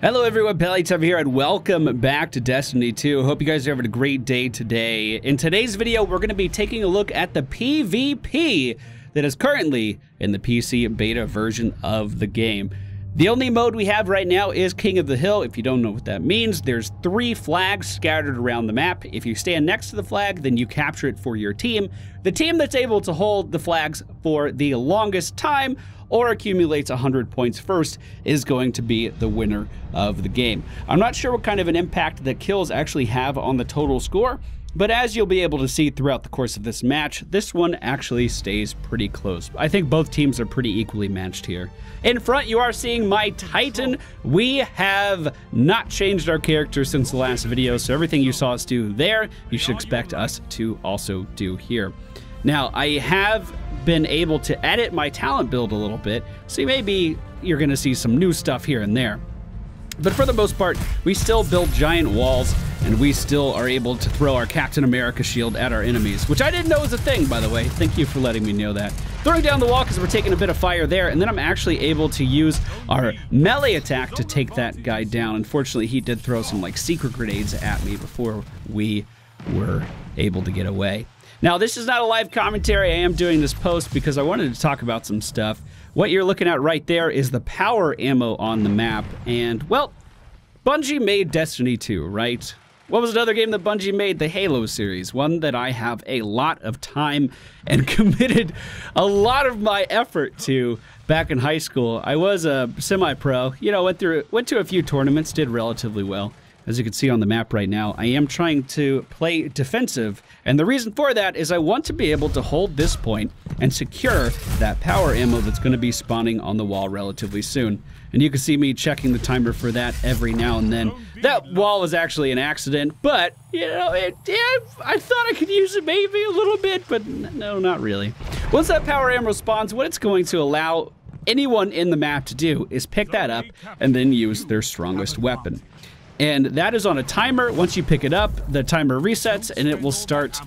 Hello everyone, PallyTime here, and welcome back to Destiny 2. Hope you guys are having a great day today. In today's video, we're going to be taking a look at the PvP that is currently in the PC beta version of the game. The only mode we have right now is King of the Hill. If you don't know what that means, there's 3 flags scattered around the map. If you stand next to the flag, then you capture it for your team. The team that's able to hold the flags for the longest time or accumulates 100 points first is going to be the winner of the game. I'm not sure what kind of an impact that kills actually have on the total score, but as you'll be able to see throughout the course of this match, this one actually stays pretty close. I think both teams are pretty equally matched here. In front, you are seeing my Titan. We have not changed our character since the last video, so everything you saw us do there, you should expect us to also do here. Now, I have been able to edit my talent build a little bit, so maybe you're going to see some new stuff here and there. But for the most part, we still build giant walls, and we still are able to throw our Captain America shield at our enemies, which I didn't know was a thing, by the way. Thank you for letting me know that. Throwing down the wall because we're taking a bit of fire there, and then I'm actually able to use our melee attack to take that guy down. Unfortunately, he did throw some like secret grenades at me before we were able to get away. Now, this is not a live commentary. I am doing this post because I wanted to talk about some stuff. What you're looking at right there is the power ammo on the map. And, well, Bungie made Destiny 2, right? What was another game that Bungie made? The Halo series, one that I have a lot of time and committed a lot of my effort to back in high school. I was a semi-pro, you know, went to a few tournaments, did relatively well. As you can see on the map right now, I am trying to play defensive, and the reason for that is I want to be able to hold this point and secure that power ammo that's going to be spawning on the wall relatively soon. And you can see me checking the timer for that every now and then. That wall was actually an accident, but, you know, I thought I could use it maybe a little bit, but no, not really. Once that power ammo spawns, what it's going to allow anyone in the map to do is pick that up and then use their strongest weapon. And that is on a timer. Once you pick it up, the timer resets and it will start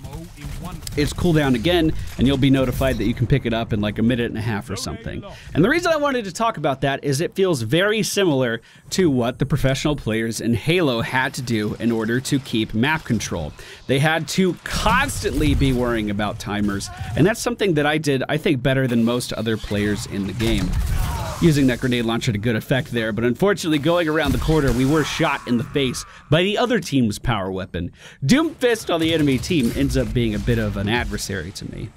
its cooldown again, and you'll be notified that you can pick it up in like a minute and a half or something. And the reason I wanted to talk about that is it feels very similar to what the professional players in Halo had to do in order to keep map control. They had to constantly be worrying about timers, and that's something that I did, I think, better than most other players in the game. Using that grenade launcher to good effect there, but unfortunately going around the corner, we were shot in the face by the other team's power weapon. Doomfist on the enemy team ends up being a bit of an adversary to me.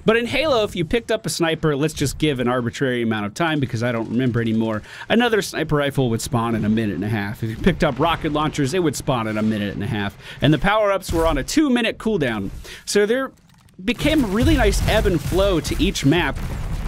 But in Halo, if you picked up a sniper, let's just give an arbitrary amount of time because I don't remember anymore, another sniper rifle would spawn in a minute and a half. If you picked up rocket launchers, it would spawn in a minute and a half. And the power-ups were on a 2-minute cooldown. So there became a really nice ebb and flow to each map,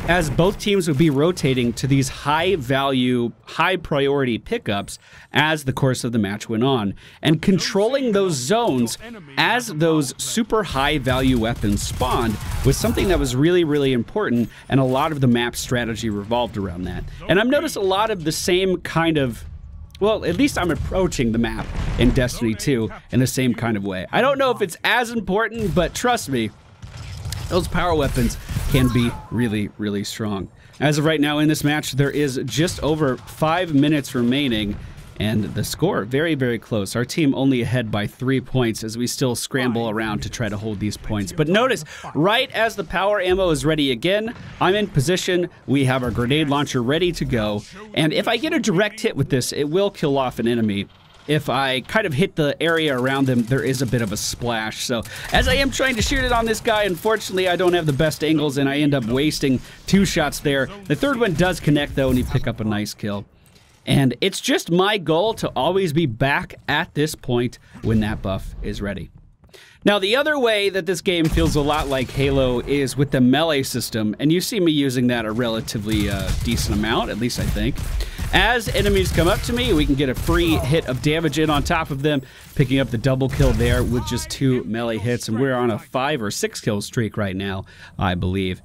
as both teams would be rotating to these high-value, high-priority pickups as the course of the match went on, and controlling those zones as those super high-value weapons spawned was something that was really, really important, and a lot of the map strategy revolved around that. And I've noticed a lot of the same kind of, well, at least I'm approaching the map in Destiny 2 in the same kind of way. I don't know if it's as important, but trust me, those power weapons can be really, really strong. As of right now in this match, there is just over 5 minutes remaining, and the score very, very close. Our team only ahead by 3 points as we still scramble around to try to hold these points. But notice, right as the power ammo is ready again, I'm in position. We have our grenade launcher ready to go, and if I get a direct hit with this, it will kill off an enemy. If I kind of hit the area around them, there is a bit of a splash. So as I am trying to shoot it on this guy, unfortunately, I don't have the best angles, and I end up wasting 2 shots there. The third one does connect, though, and you pick up a nice kill. And it's just my goal to always be back at this point when that buff is ready. Now, the other way that this game feels a lot like Halo is with the melee system, and you see me using that a relatively decent amount, at least I think. As enemies come up to me, we can get a free hit of damage in on top of them, picking up the double kill there with just 2 melee hits, and we're on a 5 or 6 kill streak right now, I believe.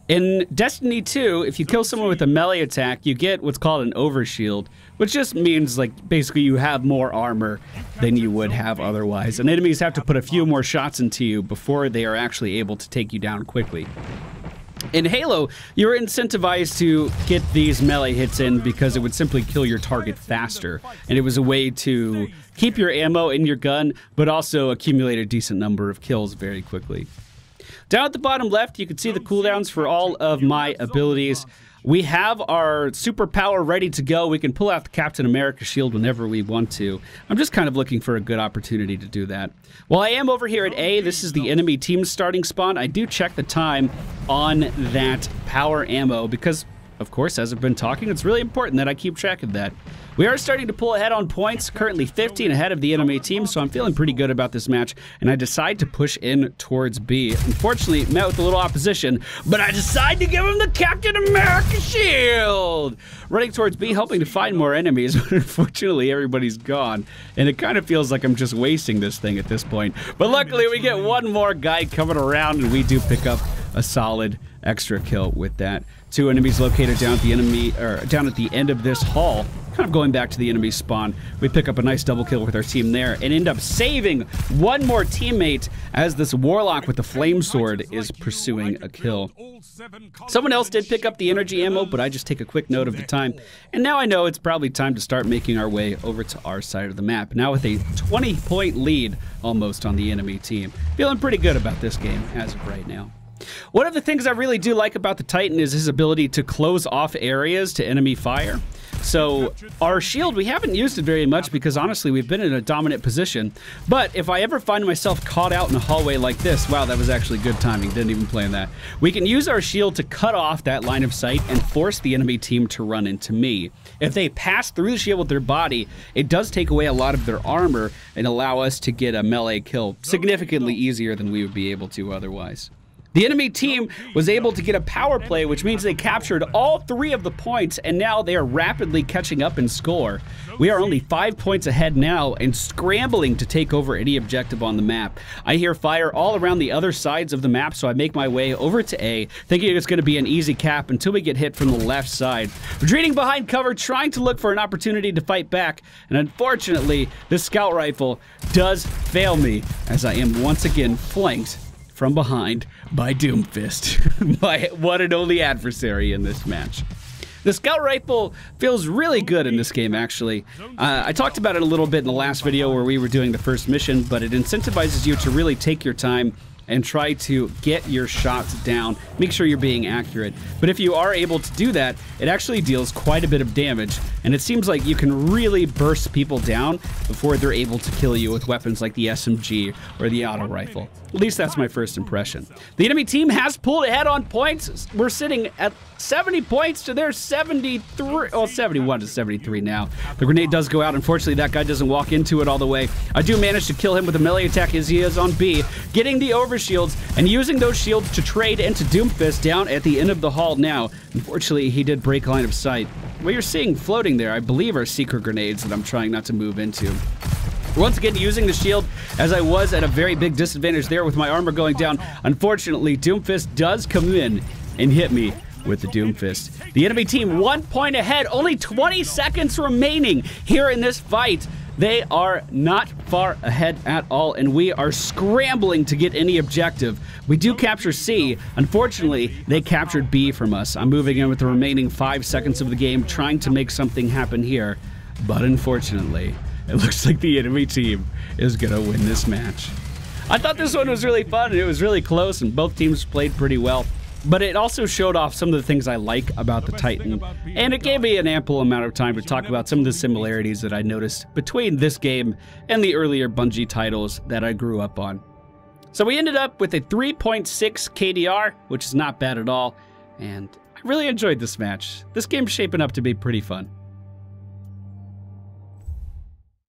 In Destiny 2, if you kill someone with a melee attack, you get what's called an overshield, which just means, like, basically you have more armor than you would have otherwise, and enemies have to put a few more shots into you before they are actually able to take you down quickly. In Halo, you were incentivized to get these melee hits in because it would simply kill your target faster, and it was a way to keep your ammo in your gun, but also accumulate a decent number of kills very quickly. Down at the bottom left, you can see the cooldowns for all of my abilities. We have our superpower ready to go. We can pull out the Captain America shield whenever we want to. I'm just kind of looking for a good opportunity to do that. While I am over here at A, this is the enemy team's starting spawn. I do check the time on that power ammo because, of course, as I've been talking, it's really important that I keep track of that. We are starting to pull ahead on points, currently 15 ahead of the enemy team, so I'm feeling pretty good about this match, and I decide to push in towards B. Unfortunately, met with a little opposition, but I decide to give him the Captain America shield! Running towards B, hoping to find more enemies, but unfortunately everybody's gone, and it kind of feels like I'm just wasting this thing at this point. But luckily we get one more guy coming around, and we do pick up a solid extra kill with that. 2 enemies located down at the end of this hall. Kind of going back to the enemy spawn. We pick up a nice double kill with our team there and end up saving one more teammate as this warlock with the flame sword is pursuing a kill. Someone else did pick up the energy ammo, but I just take a quick note of the time. And now I know it's probably time to start making our way over to our side of the map. Now with a 20-point lead almost on the enemy team. Feeling pretty good about this game as of right now. One of the things I really do like about the Titan is his ability to close off areas to enemy fire. So our shield, we haven't used it very much because honestly we've been in a dominant position. But if I ever find myself caught out in a hallway like this, wow, that was actually good timing, didn't even plan that. We can use our shield to cut off that line of sight and force the enemy team to run into me. If they pass through the shield with their body, it does take away a lot of their armor and allow us to get a melee kill significantly easier than we would be able to otherwise. The enemy team was able to get a power play, which means they captured all 3 of the points, and now they are rapidly catching up in score. We are only 5 points ahead now and scrambling to take over any objective on the map. I hear fire all around the other sides of the map, so I make my way over to A, thinking it's going to be an easy cap until we get hit from the left side. Retreating behind cover, trying to look for an opportunity to fight back, and unfortunately, this scout rifle does fail me as I am once again flanked from behind by Doomfist, my one and only adversary in this match. The scout rifle feels really good in this game, actually. I talked about it a little bit in the last video where we were doing the first mission, but it incentivizes you to really take your time and try to get your shots down. Make sure you're being accurate. But if you are able to do that, it actually deals quite a bit of damage, and it seems like you can really burst people down before they're able to kill you with weapons like the SMG or the auto rifle. At least that's my first impression. The enemy team has pulled ahead on points. We're sitting at 70 points to their 73, well, 71 to 73 now. The grenade does go out. Unfortunately, that guy doesn't walk into it all the way. I do manage to kill him with a melee attack as he is on B, getting the overshields and using those shields to trade into Doomfist down at the end of the hall now. Unfortunately, he did break line of sight. What you're seeing floating there, I believe, are secret grenades that I'm trying not to move into. Once again, using the shield, as I was at a very big disadvantage there with my armor going down. Unfortunately, Doomfist does come in and hit me with the Doomfist. The enemy team 1 point ahead, only 20 seconds remaining here in this fight. They are not far ahead at all, and we are scrambling to get any objective. We do capture C. Unfortunately, they captured B from us. I'm moving in with the remaining 5 seconds of the game, trying to make something happen here. But unfortunately, it looks like the enemy team is going to win this match. I thought this one was really fun, and it was really close, and both teams played pretty well. But it also showed off some of the things I like about the Titan, and it gave me an ample amount of time to talk about some of the similarities that I noticed between this game and the earlier Bungie titles that I grew up on. So we ended up with a 3.6 KDR, which is not bad at all, and I really enjoyed this match. This game's shaping up to be pretty fun.